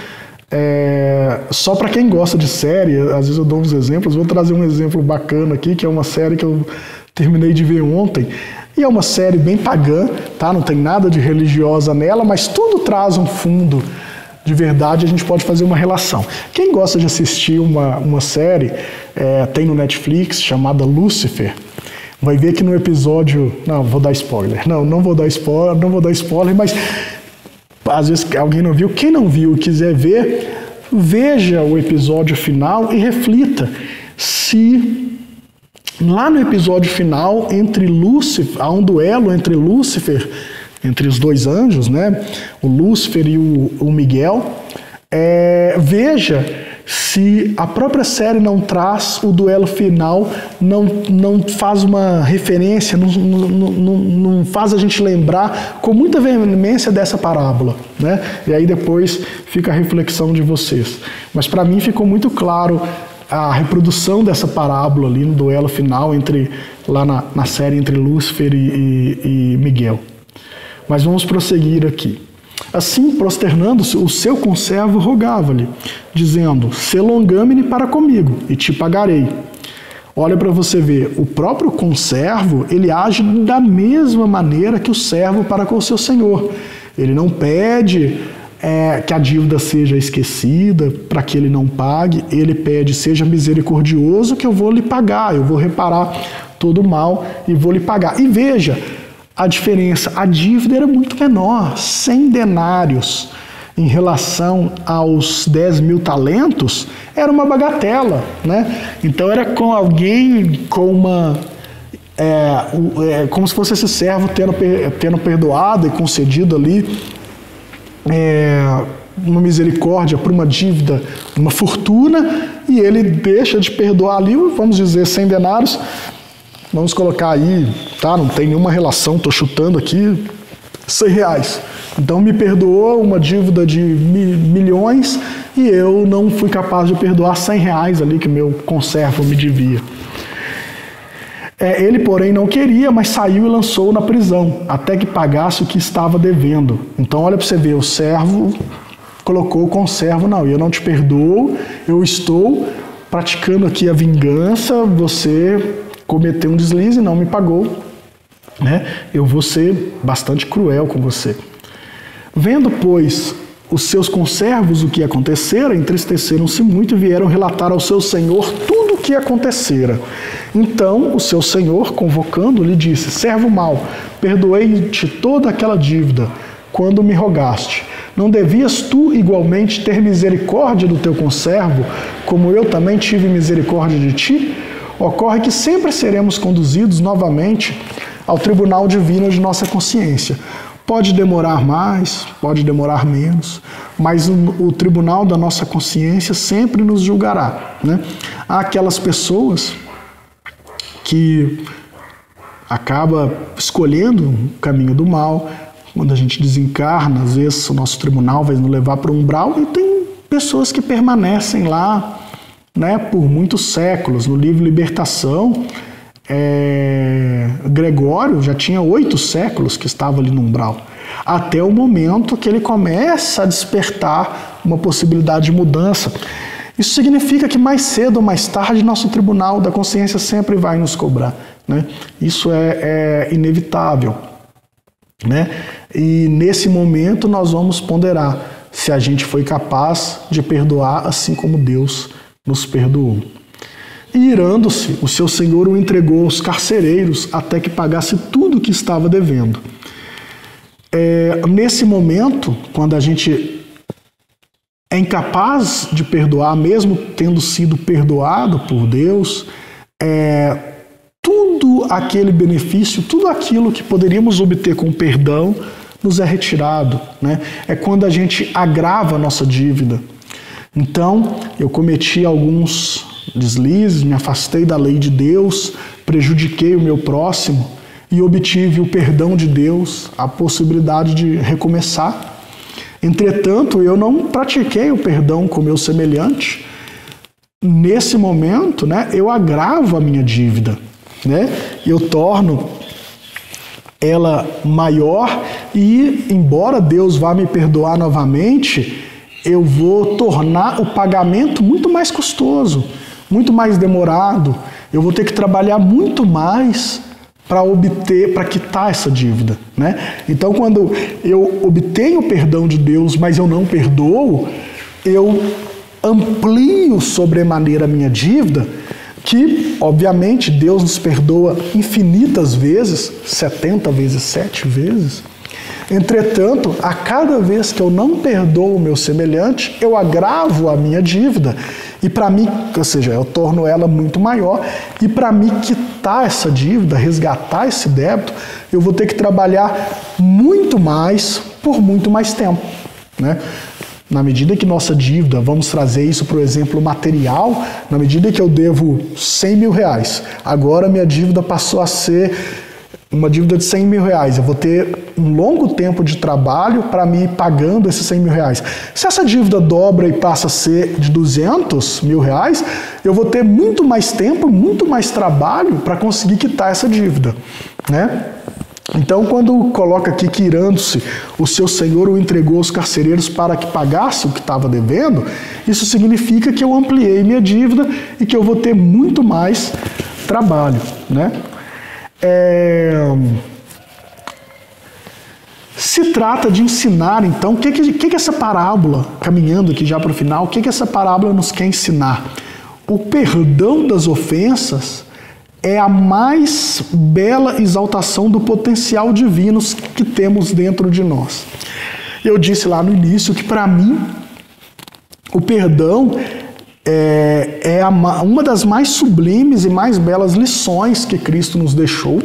Só para quem gosta de série, às vezes eu dou uns exemplos, vou trazer um exemplo bacana aqui, que é uma série que eu terminei de ver ontem, e é uma série bem pagã, tá? Não tem nada de religiosa nela, mas tudo traz um fundo de verdade, a gente pode fazer uma relação. Quem gosta de assistir uma série, tem no Netflix, chamada Lúcifer, vai ver que no episódio... Não, vou dar spoiler. Não vou dar spoiler, mas às vezes alguém não viu. Quem não viu e quiser ver, veja o episódio final e reflita se lá no episódio final, há um duelo entre Lúcifer, entre os dois anjos, né? O Lúcifer e o Miguel. Veja se a própria série não traz o duelo final, não faz uma referência, não faz a gente lembrar com muita veemência dessa parábola, né? E aí depois fica a reflexão de vocês. Mas para mim ficou muito claro a reprodução dessa parábola ali no duelo final lá na série entre Lúcifer e Miguel. Mas vamos prosseguir aqui. Assim, prosternando-se, o seu conservo rogava-lhe, dizendo: "Se longame-ne para comigo, e te pagarei." Olha para você ver, o próprio conservo, ele age da mesma maneira que o servo para com o seu senhor. Ele não pede que a dívida seja esquecida, para que ele não pague. Ele pede, seja misericordioso que eu vou lhe pagar, eu vou reparar todo o mal e vou lhe pagar. E veja a diferença, a dívida era muito menor, 100 denários em relação aos 10.000 talentos, era uma bagatela, né? Então era com alguém com uma... como se fosse esse servo tendo perdoado e concedido ali uma misericórdia por uma dívida, uma fortuna, e ele deixa de perdoar ali, vamos dizer, 100 denários, vamos colocar aí, tá? Não tem nenhuma relação, estou chutando aqui, 100 reais. Então me perdoou uma dívida de milhões e eu não fui capaz de perdoar 100 reais ali que meu conservo me devia. Ele, porém, não queria, mas saiu e lançou na prisão, até que pagasse o que estava devendo. Então, olha para você ver, o servo colocou o conservo, não, eu não te perdoo, eu estou praticando aqui a vingança, você cometeu um deslize e não me pagou, né? Eu vou ser bastante cruel com você. Vendo, pois, os seus conservos o que acontecera, entristeceram-se muito e vieram relatar ao seu senhor tudo o que acontecera. Então o seu senhor, convocando, lhe disse: servo mau, perdoei-te toda aquela dívida, quando me rogaste. Não devias tu igualmente ter misericórdia do teu conservo, como eu também tive misericórdia de ti? Ocorre que sempre seremos conduzidos novamente ao tribunal divino de nossa consciência. Pode demorar mais, pode demorar menos, mas o tribunal da nossa consciência sempre nos julgará, né? Há aquelas pessoas que acabam escolhendo o caminho do mal. Quando a gente desencarna, às vezes o nosso tribunal vai nos levar para o umbral, e tem pessoas que permanecem lá, né, por muitos séculos. No livro Libertação, Gregório já tinha 8 séculos que estava ali no umbral, até o momento que ele começa a despertar uma possibilidade de mudança. Isso significa que mais cedo ou mais tarde nosso tribunal da consciência sempre vai nos cobrar, né? Isso é inevitável, né? E nesse momento nós vamos ponderar se a gente foi capaz de perdoar assim como Deus nos perdoou. E irando-se, o seu senhor o entregou aos carcereiros até que pagasse tudo o que estava devendo. Nesse momento, quando a gente é incapaz de perdoar, mesmo tendo sido perdoado por Deus, tudo aquele benefício, tudo aquilo que poderíamos obter com perdão, nos é retirado, né? É quando a gente agrava a nossa dívida. Então, eu cometi alguns deslizes, me afastei da lei de Deus, prejudiquei o meu próximo e obtive o perdão de Deus, a possibilidade de recomeçar. Entretanto, eu não pratiquei o perdão com o meu semelhante. Nesse momento, né, eu agravo a minha dívida, né? Eu torno ela maior e, embora Deus vá me perdoar novamente, eu vou tornar o pagamento muito mais custoso, muito mais demorado. Eu vou ter que trabalhar muito mais para quitar essa dívida, né? Então, quando eu obtenho o perdão de Deus, mas eu não perdoo, eu amplio sobremaneira a minha dívida, que, obviamente, Deus nos perdoa infinitas vezes, 70 vezes 7 vezes. Entretanto, a cada vez que eu não perdoo o meu semelhante, eu agravo a minha dívida. E para mim, ou seja, eu torno ela muito maior. E para mim quitar essa dívida, resgatar esse débito, eu vou ter que trabalhar muito mais por muito mais tempo, né? Na medida que nossa dívida, vamos trazer isso para o exemplo material, na medida que eu devo 100 mil reais, agora minha dívida passou a ser uma dívida de 100 mil reais. Eu vou ter um longo tempo de trabalho para me ir pagando esses 100 mil reais. Se essa dívida dobra e passa a ser de 200 mil reais, eu vou ter muito mais tempo, muito mais trabalho para conseguir quitar essa dívida, né? Então, quando coloca aqui que irando-se, o seu senhor o entregou aos carcereiros para que pagasse o que estava devendo, isso significa que eu ampliei minha dívida e que eu vou ter muito mais trabalho, né? se trata de ensinar, então, o que essa parábola, caminhando aqui já para o final, o que essa parábola nos quer ensinar? O perdão das ofensas é a mais bela exaltação do potencial divino que temos dentro de nós. Eu disse lá no início que, para mim, o perdão é uma das mais sublimes e mais belas lições que Cristo nos deixou,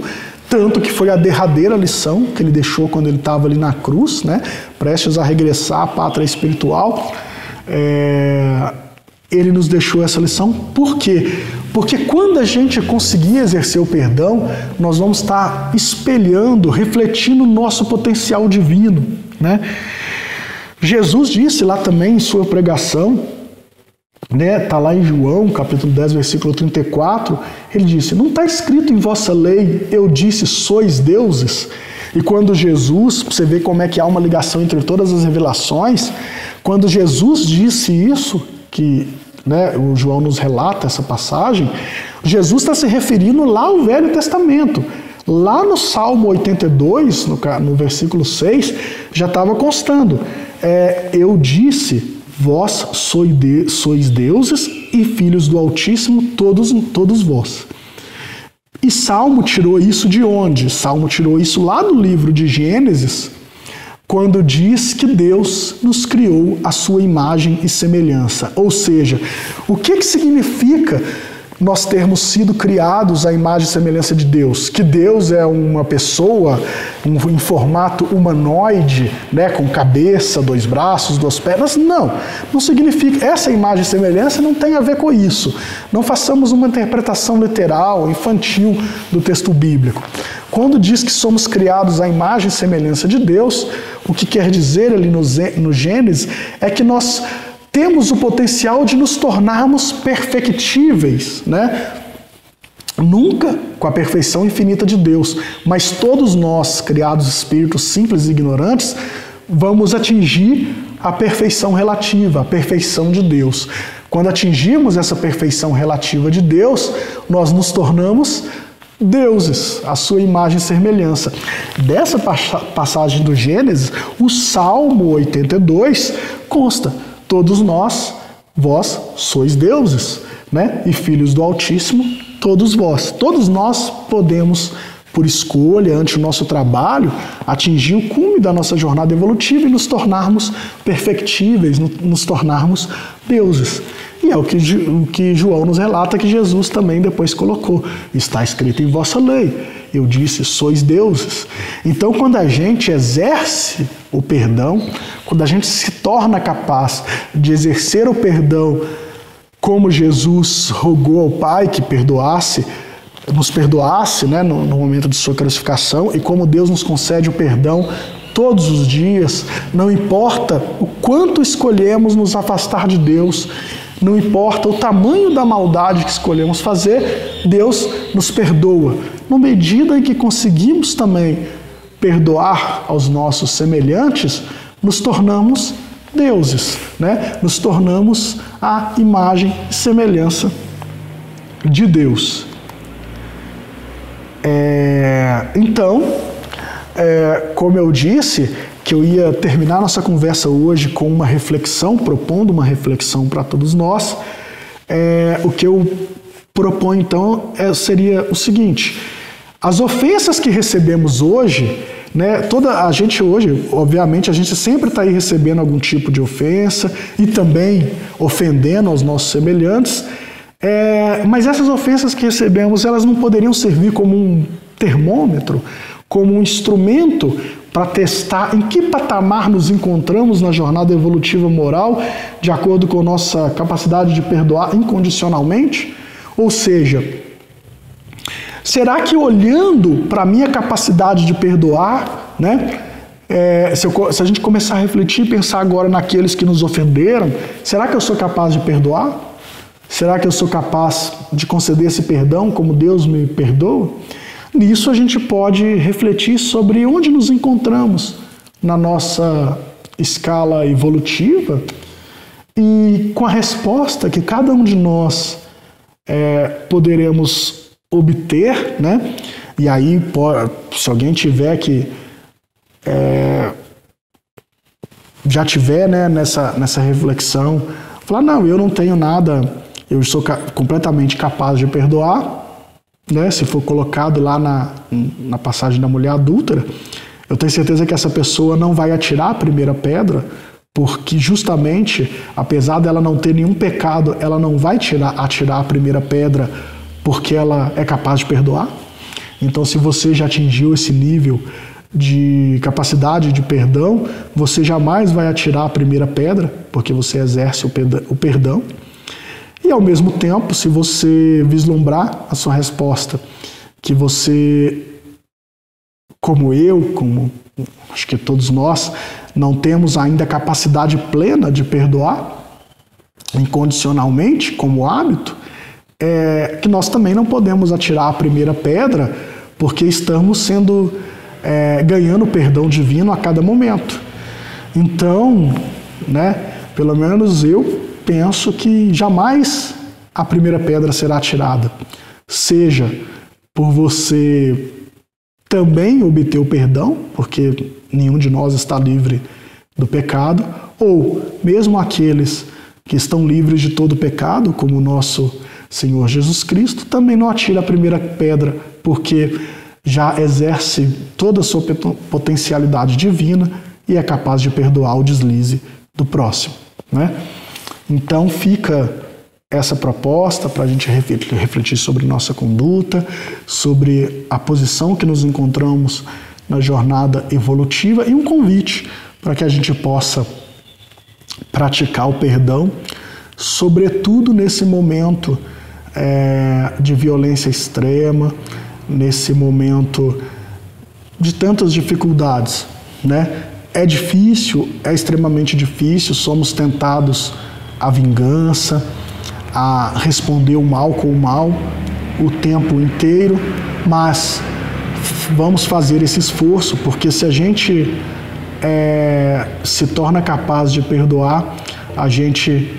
tanto que foi a derradeira lição que ele deixou quando ele estava ali na cruz, né, prestes a regressar à pátria espiritual. Ele nos deixou essa lição. Por quê? Porque quando a gente conseguir exercer o perdão, nós vamos estar espelhando, refletindo o nosso potencial divino, né? Jesus disse lá também em sua pregação, né, tá lá em João, capítulo 10, versículo 34, ele disse: não está escrito em vossa lei, eu disse, sois deuses? E quando Jesus, você vê como é que há uma ligação entre todas as revelações, quando Jesus disse isso, que, né, o João nos relata essa passagem, Jesus está se referindo lá ao Velho Testamento. Lá no Salmo 82, no versículo 6, já estava constando: eu disse, vós sois deuses e filhos do Altíssimo, todos vós. E Salmo tirou isso de onde? Salmo tirou isso lá do livro de Gênesis, quando diz que Deus nos criou à sua imagem e semelhança. Ou seja, o que significa nós termos sido criados à imagem e semelhança de Deus? Que Deus é uma pessoa em formato humanoide, né, com cabeça, 2 braços, 2 pernas? Não significa. Essa imagem e semelhança não tem a ver com isso. Não façamos uma interpretação literal, infantil do texto bíblico. Quando diz que somos criados à imagem e semelhança de Deus, o que quer dizer ali no Gênesis é que nós temos o potencial de nos tornarmos perfectíveis, né? Nunca com a perfeição infinita de Deus, mas todos nós, criados espíritos simples e ignorantes, vamos atingir a perfeição relativa, a perfeição de Deus. Quando atingimos essa perfeição relativa de Deus, nós nos tornamos deuses, a sua imagem e semelhança. Dessa passagem do Gênesis, o Salmo 82 consta: todos vós sois deuses, né? E filhos do Altíssimo, todos vós. Todos nós podemos, por escolha, ante o nosso trabalho, atingir o cume da nossa jornada evolutiva e nos tornarmos perfectíveis, nos tornarmos deuses. E é o que João nos relata, que Jesus também depois colocou: está escrito em vossa lei, eu disse, sois deuses. Então, quando a gente exerce o perdão, quando a gente se torna capaz de exercer o perdão como Jesus rogou ao Pai que nos perdoasse, né, no momento de sua crucificação, e como Deus nos concede o perdão todos os dias, não importa o quanto escolhemos nos afastar de Deus, não importa o tamanho da maldade que escolhemos fazer, Deus nos perdoa. Na medida em que conseguimos também perdoar aos nossos semelhantes, nos tornamos deuses, né? Nos tornamos a imagem e semelhança de Deus. Então, como eu disse, que eu ia terminar nossa conversa hoje com uma reflexão, propondo uma reflexão para todos nós. O que eu proponho, então, seria o seguinte: as ofensas que recebemos hoje, né, a gente hoje, obviamente, a gente sempre está aí recebendo algum tipo de ofensa e também ofendendo aos nossos semelhantes, mas essas ofensas que recebemos, elas não poderiam servir como um termômetro, como um instrumento para testar em que patamar nos encontramos na jornada evolutiva moral, de acordo com nossa capacidade de perdoar incondicionalmente? Ou seja, será que olhando para a minha capacidade de perdoar, né, se a gente começar a refletir e pensar agora naqueles que nos ofenderam, será que eu sou capaz de perdoar? Será que eu sou capaz de conceder esse perdão como Deus me perdoa? Nisso a gente pode refletir sobre onde nos encontramos na nossa escala evolutiva e com a resposta que cada um de nós poderemos obter, né? E aí, se alguém tiver que já tiver, né, nessa reflexão, falar, não, eu não tenho nada, eu sou completamente capaz de perdoar, né, se for colocado lá na passagem da mulher adúltera, eu tenho certeza que essa pessoa não vai atirar a primeira pedra, porque justamente, apesar dela não ter nenhum pecado, ela não vai atirar a primeira pedra porque ela é capaz de perdoar. Então, se você já atingiu esse nível de capacidade de perdão, você jamais vai atirar a primeira pedra, porque você exerce o perdão. E, ao mesmo tempo, se você vislumbrar a sua resposta, que você, como eu, como acho que todos nós, não temos ainda a capacidade plena de perdoar incondicionalmente, como hábito, que nós também não podemos atirar a primeira pedra, porque estamos ganhando perdão divino a cada momento. Então, né, pelo menos eu penso que jamais a primeira pedra será atirada, seja por você também obter o perdão, porque nenhum de nós está livre do pecado, ou mesmo aqueles que estão livres de todo pecado, como o nosso Senhor Jesus Cristo, também não atira a primeira pedra, porque já exerce toda a sua potencialidade divina e é capaz de perdoar o deslize do próximo, né? Então fica essa proposta para a gente refletir sobre nossa conduta, sobre a posição que nos encontramos na jornada evolutiva e um convite para que a gente possa praticar o perdão, sobretudo nesse momento de violência extrema, nesse momento de tantas dificuldades, né? É difícil, é extremamente difícil, somos tentados à vingança, a responder o mal com o mal o tempo inteiro, mas vamos fazer esse esforço, porque se a gente se torna capaz de perdoar, a gente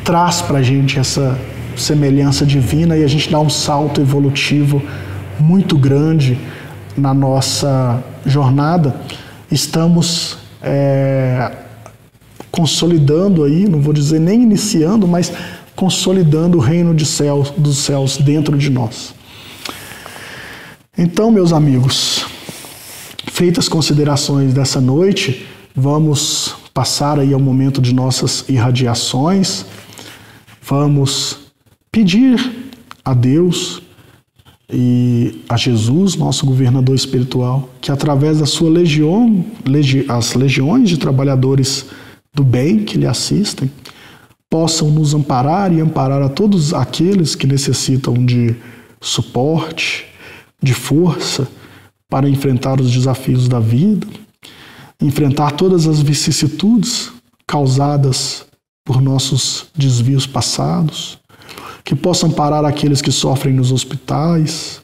traz para a gente essa semelhança divina e a gente dá um salto evolutivo muito grande na nossa jornada. Estamos consolidando aí, não vou dizer nem iniciando, mas consolidando o reino dos céus dentro de nós. Então, meus amigos, feitas as considerações dessa noite, vamos passar aí ao momento de nossas irradiações. Vamos pedir a Deus e a Jesus, nosso governador espiritual, que através da sua legião, as legiões de trabalhadores do bem que lhe assistem, possam nos amparar e amparar a todos aqueles que necessitam de suporte, de força para enfrentar os desafios da vida, enfrentar todas as vicissitudes causadas por nossos desvios passados, que possam amparar aqueles que sofrem nos hospitais,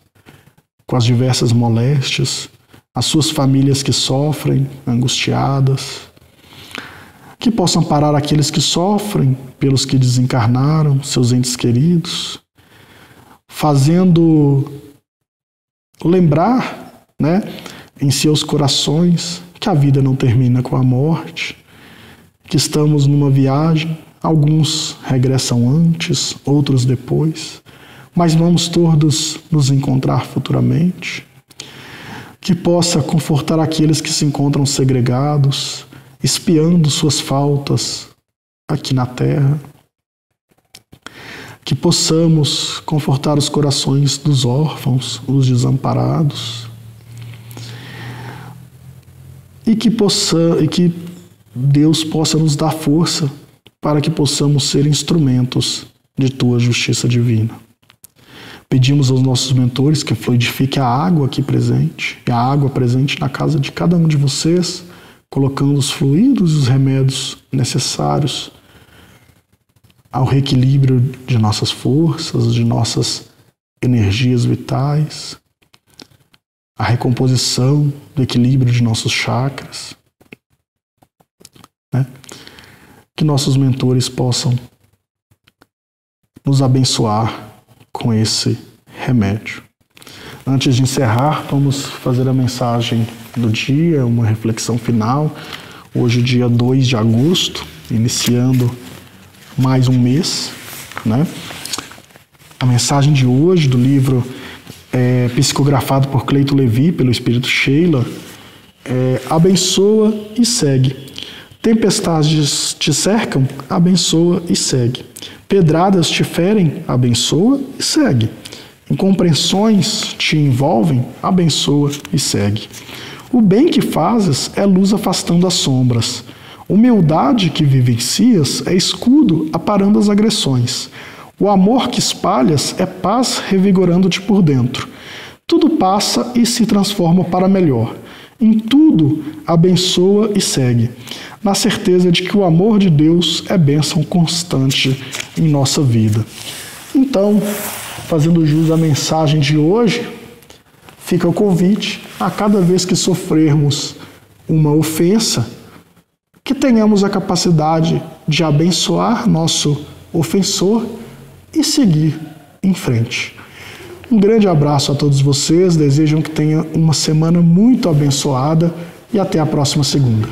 com as diversas moléstias, as suas famílias que sofrem, angustiadas, que possam amparar aqueles que sofrem pelos que desencarnaram, seus entes queridos, fazendo lembrar, né, em seus corações que a vida não termina com a morte, que estamos numa viagem, alguns regressam antes, outros depois, mas vamos todos nos encontrar futuramente, que possa confortar aqueles que se encontram segregados, espiando suas faltas aqui na Terra, que possamos confortar os corações dos órfãos, os desamparados, e que Deus possa nos dar força para que possamos ser instrumentos de Tua justiça divina. Pedimos aos nossos mentores que fluidifique a água aqui presente, e a água presente na casa de cada um de vocês, colocando os fluidos e os remédios necessários ao reequilíbrio de nossas forças, de nossas energias vitais, a recomposição do equilíbrio de nossos chakras, né? Que nossos mentores possam nos abençoar com esse remédio. Antes de encerrar, vamos fazer a mensagem do dia, uma reflexão final, Hoje, dia 2 de agosto, iniciando mais um mês, né? A mensagem de hoje do livro psicografado por Cleito Levi, pelo Espírito Sheila, abençoa e segue. Tempestades te cercam, abençoa e segue. Pedradas te ferem, abençoa e segue. Incompreensões te envolvem, abençoa e segue. O bem que fazes é luz afastando as sombras. Humildade que vivencias é escudo aparando as agressões. O amor que espalhas é paz revigorando-te por dentro. Tudo passa e se transforma para melhor. Em tudo, abençoa e segue, na certeza de que o amor de Deus é bênção constante em nossa vida. Então, fazendo jus à mensagem de hoje, fica o convite a cada vez que sofrermos uma ofensa, que tenhamos a capacidade de abençoar nosso ofensor e seguir em frente. Um grande abraço a todos vocês, desejam que tenham uma semana muito abençoada e até a próxima segunda.